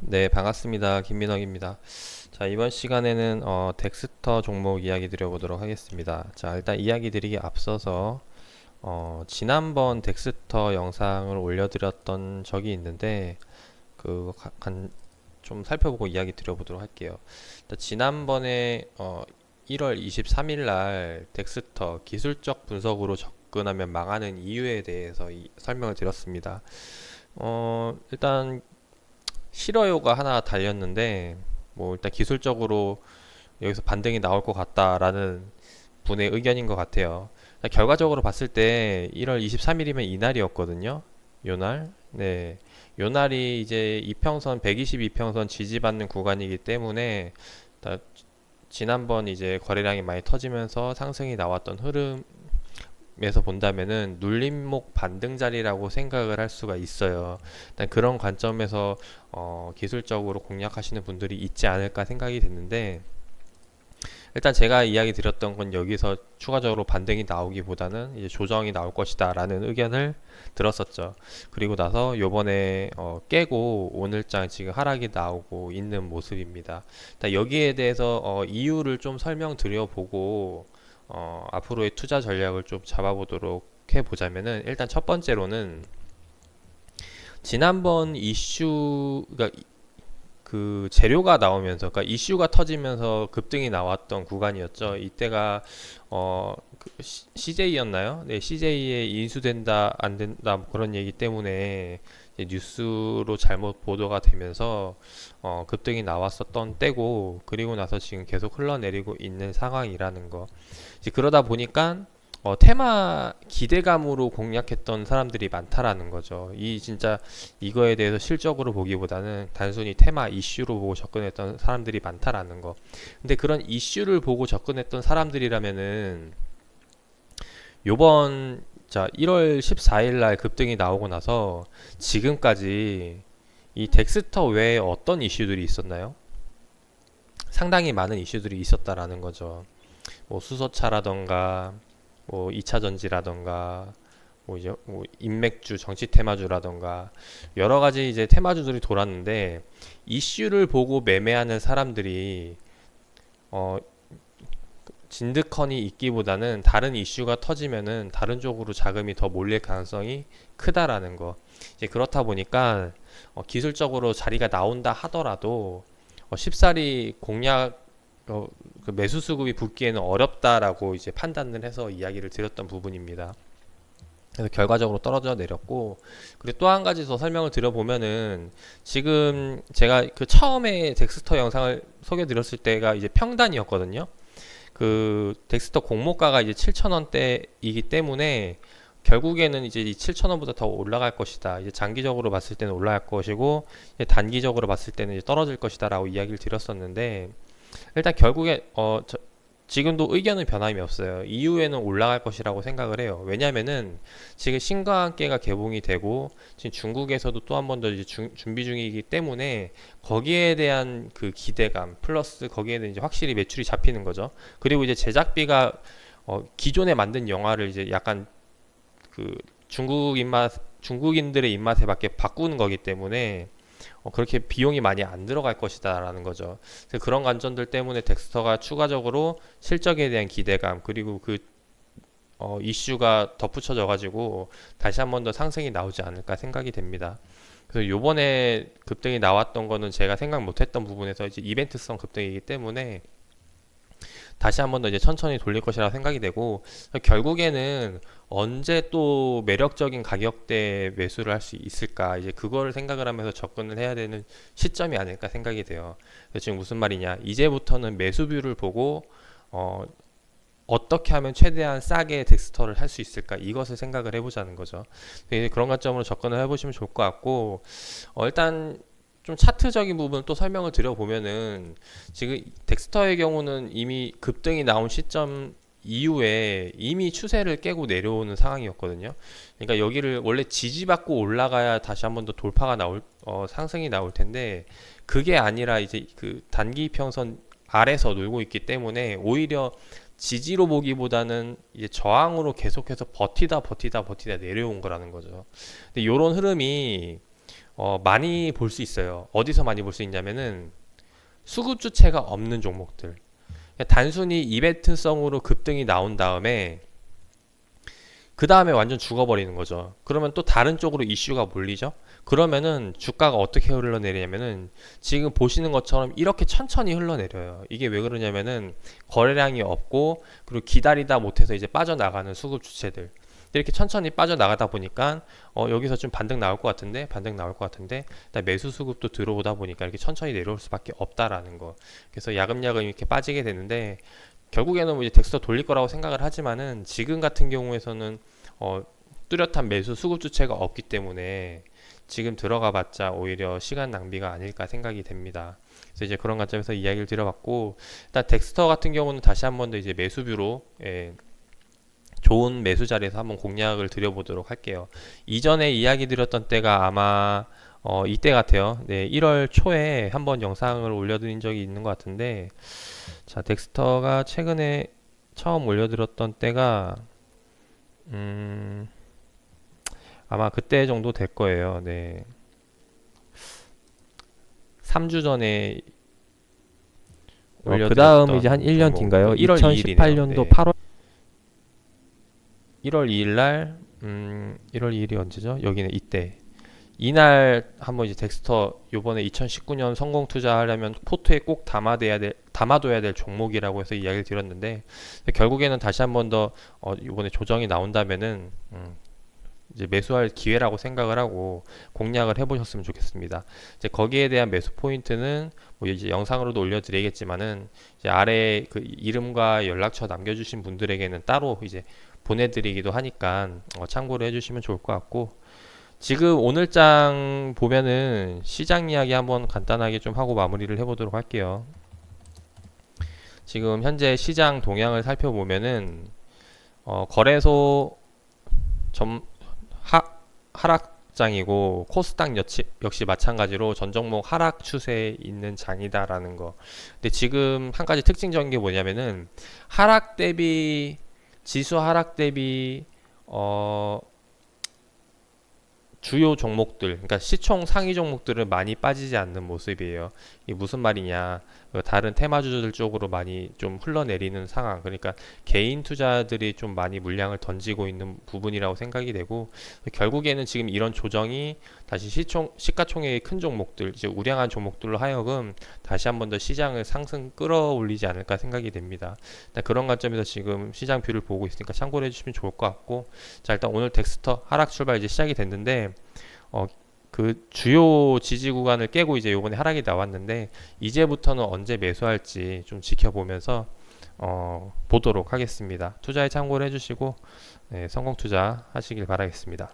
네, 반갑습니다. 김민혁입니다. 자, 이번 시간에는 덱스터 종목 이야기 드려보도록 하겠습니다. 자, 일단 이야기 드리기 앞서서 지난번 덱스터 영상을 올려드렸던 적이 있는데 좀 살펴보고 이야기 드려보도록 할게요. 일단 지난번에 1월 23일 날 덱스터 기술적 분석으로 접근하면 망하는 이유에 대해서 설명을 드렸습니다. 일단 싫어요가 하나 달렸는데 뭐 일단 기술적으로 여기서 반등이 나올 것 같다라는 분의 의견인 것 같아요. 결과적으로 봤을 때 1월 23일이면 이날이었거든요. 요날. 네. 요날이 이제 이평선 122평선 지지받는 구간이기 때문에 지난번 이제 거래량이 많이 터지면서 상승이 나왔던 흐름에서 본다면은 눌림목 반등 자리라고 생각을 할 수가 있어요. 일단 그런 관점에서 기술적으로 공략하시는 분들이 있지 않을까 생각이 됐는데, 일단 제가 이야기 드렸던 건 여기서 추가적으로 반등이 나오기보다는 이제 조정이 나올 것이다 라는 의견을 들었었죠. 그리고 나서 요번에 깨고 오늘장 지금 하락이 나오고 있는 모습입니다. 일단 여기에 대해서 이유를 좀 설명드려 보고 앞으로의 투자 전략을 좀 잡아보도록 해보자면은, 일단 첫 번째로는 지난번 이슈가 그 재료가 나오면서, 그러니까 이슈가 터지면서 급등이 나왔던 구간이었죠. 이때가 CJ였나요? 네, CJ에 인수된다 안 된다 뭐 그런 얘기 때문에 이제 뉴스로 잘못 보도가 되면서 급등이 나왔었던 때고, 그리고 나서 지금 계속 흘러내리고 있는 상황이라는 거. 이제 그러다 보니까 테마 기대감으로 공략했던 사람들이 많다라는 거죠. 진짜 이거에 대해서 실적으로 보기보다는 단순히 테마 이슈로 보고 접근했던 사람들이 많다라는 거. 근데 그런 이슈를 보고 접근했던 사람들이라면은 요번 1월 14일 날 급등이 나오고 나서 지금까지 이 덱스터 외에 어떤 이슈들이 있었나요? 상당히 많은 이슈들이 있었다라는 거죠. 뭐 수소차라던가 뭐 2차 전지라던가 뭐 이제 뭐 인맥주, 정치 테마주라던가 여러 가지 이제 테마주들이 돌았는데, 이슈를 보고 매매하는 사람들이 어 진득헌이 있기보다는 다른 이슈가 터지면은 다른 쪽으로 자금이 더 몰릴 가능성이 크다라는 거. 이제 그렇다 보니까 기술적으로 자리가 나온다 하더라도 쉽사리 공략 그 매수 수급이 붙기에는 어렵다라고 이제 판단을 해서 이야기를 드렸던 부분입니다. 그래서 결과적으로 떨어져 내렸고, 그리고 또 한 가지 더 설명을 드려보면은, 지금 제가 그 처음에 덱스터 영상을 소개해 드렸을 때가 이제 평단이었거든요. 그 덱스터 공모가가 이제 7,000원대이기 때문에 결국에는 이제 이 7,000원보다 더 올라갈 것이다. 이제 장기적으로 봤을 때는 올라갈 것이고, 이제 단기적으로 봤을 때는 이제 떨어질 것이다라고 이야기를 드렸었는데, 일단 결국에 지금도 의견은 변함이 없어요. 이후에는 올라갈 것이라고 생각을 해요. 왜냐면은 지금 신과 함께가 개봉이 되고 지금 중국에서도 또 한 번 더 이제 준비 중이기 때문에 거기에 대한 그 기대감 플러스 거기에 대한 이제 확실히 매출이 잡히는 거죠. 그리고 이제 제작비가 기존에 만든 영화를 이제 약간 그 중국인들의 입맛에 맞게 바꾸는 거기 때문에 그렇게 비용이 많이 안 들어갈 것이다라는 거죠. 그래서 그런 관점들 때문에 덱스터가 추가적으로 실적에 대한 기대감, 그리고 그 이슈가 덧붙여져 가지고 다시 한 번 더 상승이 나오지 않을까 생각이 됩니다. 그래서 요번에 급등이 나왔던 거는 제가 생각 못했던 부분에서 이제 이벤트성 급등이기 때문에 다시 한 번 더 이제 천천히 돌릴 것이라 생각이 되고, 결국에는 언제 또 매력적인 가격대에 매수를 할 수 있을까, 이제 그거를 생각을 하면서 접근을 해야 되는 시점이 아닐까 생각이 돼요. 그래서 지금 무슨 말이냐, 이제부터는 매수뷰를 보고 어떻게 하면 최대한 싸게 덱스터를 할 수 있을까, 이것을 생각을 해보자는 거죠. 그런 관점으로 접근을 해보시면 좋을 것 같고, 일단 좀 차트적인 부분 또 설명을 드려보면은, 지금 덱스터의 경우는 이미 급등이 나온 시점 이후에 이미 추세를 깨고 내려오는 상황이었거든요. 그러니까 여기를 원래 지지받고 올라가야 다시 한 번 더 돌파가 상승이 나올 텐데, 그게 아니라 이제 그 단기 평선 아래서 놀고 있기 때문에 오히려 지지로 보기보다는 이제 저항으로 계속해서 버티다 내려온 거라는 거죠. 근데 이런 흐름이 많이 볼 수 있어요. 어디서 많이 볼 수 있냐면은 수급 주체가 없는 종목들. 그냥 단순히 이벤트성으로 급등이 나온 다음에 그 다음에 완전 죽어버리는 거죠. 그러면 또 다른 쪽으로 이슈가 몰리죠. 그러면은 주가가 어떻게 흘러내리냐면은 지금 보시는 것처럼 이렇게 천천히 흘러내려요. 이게 왜 그러냐면은 거래량이 없고 그리고 기다리다 못해서 이제 빠져나가는 수급 주체들 이렇게 천천히 빠져나가다 보니까 여기서 좀 반등 나올 것 같은데 일단 매수 수급도 들어오다 보니까 이렇게 천천히 내려올 수밖에 없다라는 거. 그래서 야금야금 이렇게 빠지게 되는데 결국에는 뭐 이제 덱스터 돌릴 거라고 생각을 하지만은 지금 같은 경우에서는 뚜렷한 매수 수급 주체가 없기 때문에 지금 들어가 봤자 오히려 시간 낭비가 아닐까 생각이 됩니다. 그래서 이제 그런 관점에서 이야기를 드려봤고, 일단 덱스터 같은 경우는 다시 한번 더 이제 매수뷰로 좋은 매수 자리에서 한번 공략을 드려보도록 할게요. 이전에 이야기 드렸던 때가 아마 이때 같아요. 네, 1월 초에 한번 영상을 올려드린 적이 있는 것 같은데, 자, 덱스터가 최근에 처음 올려드렸던 때가 아마 그때 정도 될 거예요. 네. 3주 전에 그 다음 이제 올려드렸던 한 1년 종목, 뒤인가요? 1월 2018년도 2일이네요. 8월 1월 2일 날 1월 2일이 언제죠? 여기는 이때. 이날 한번 이제 덱스터 요번에 2019년 성공 투자하려면 포트에 꼭 담아둬야 될 종목이라고 해서 이야기를 드렸는데, 결국에는 다시 한번 더 요번에 조정이 나온다면은 이제 매수할 기회라고 생각을 하고 공략을 해보셨으면 좋겠습니다. 이제 거기에 대한 매수 포인트는 뭐 이제 영상으로도 올려드리겠지만은 이제 아래 그 이름과 연락처 남겨주신 분들에게는 따로 이제 보내드리기도 하니까 참고를 해주시면 좋을 것 같고, 지금 오늘장 보면은 시장 이야기 한번 간단하게 좀 하고 마무리를 해보도록 할게요. 지금 현재 시장 동향을 살펴보면은 거래소 하락장이고 코스닥 역시 마찬가지로 전 종목 하락 추세에 있는 장이다라는 거. 근데 지금 한 가지 특징적인 게 뭐냐면은 지수 하락 대비 주요 종목들, 그러니까 시총 상위 종목들은 많이 빠지지 않는 모습이에요. 이게 무슨 말이냐? 다른 테마주들 쪽으로 많이 좀 흘러내리는 상황. 그러니까 개인 투자들이 좀 많이 물량을 던지고 있는 부분이라고 생각이 되고, 결국에는 지금 이런 조정이 다시 시가총액이 큰 종목들, 이제 우량한 종목들로 하여금 다시 한번 더 시장을 상승 끌어올리지 않을까 생각이 됩니다. 일단 그런 관점에서 지금 시장 뷰를 보고 있으니까 참고를 해주시면 좋을 것 같고, 자, 일단 오늘 덱스터 하락 출발 이제 시작이 됐는데 그 주요 지지 구간을 깨고 이제 요번에 하락이 나왔는데, 이제부터는 언제 매수할지 좀 지켜보면서 보도록 하겠습니다. 투자에 참고를 해주시고 성공 투자 하시길 바라겠습니다.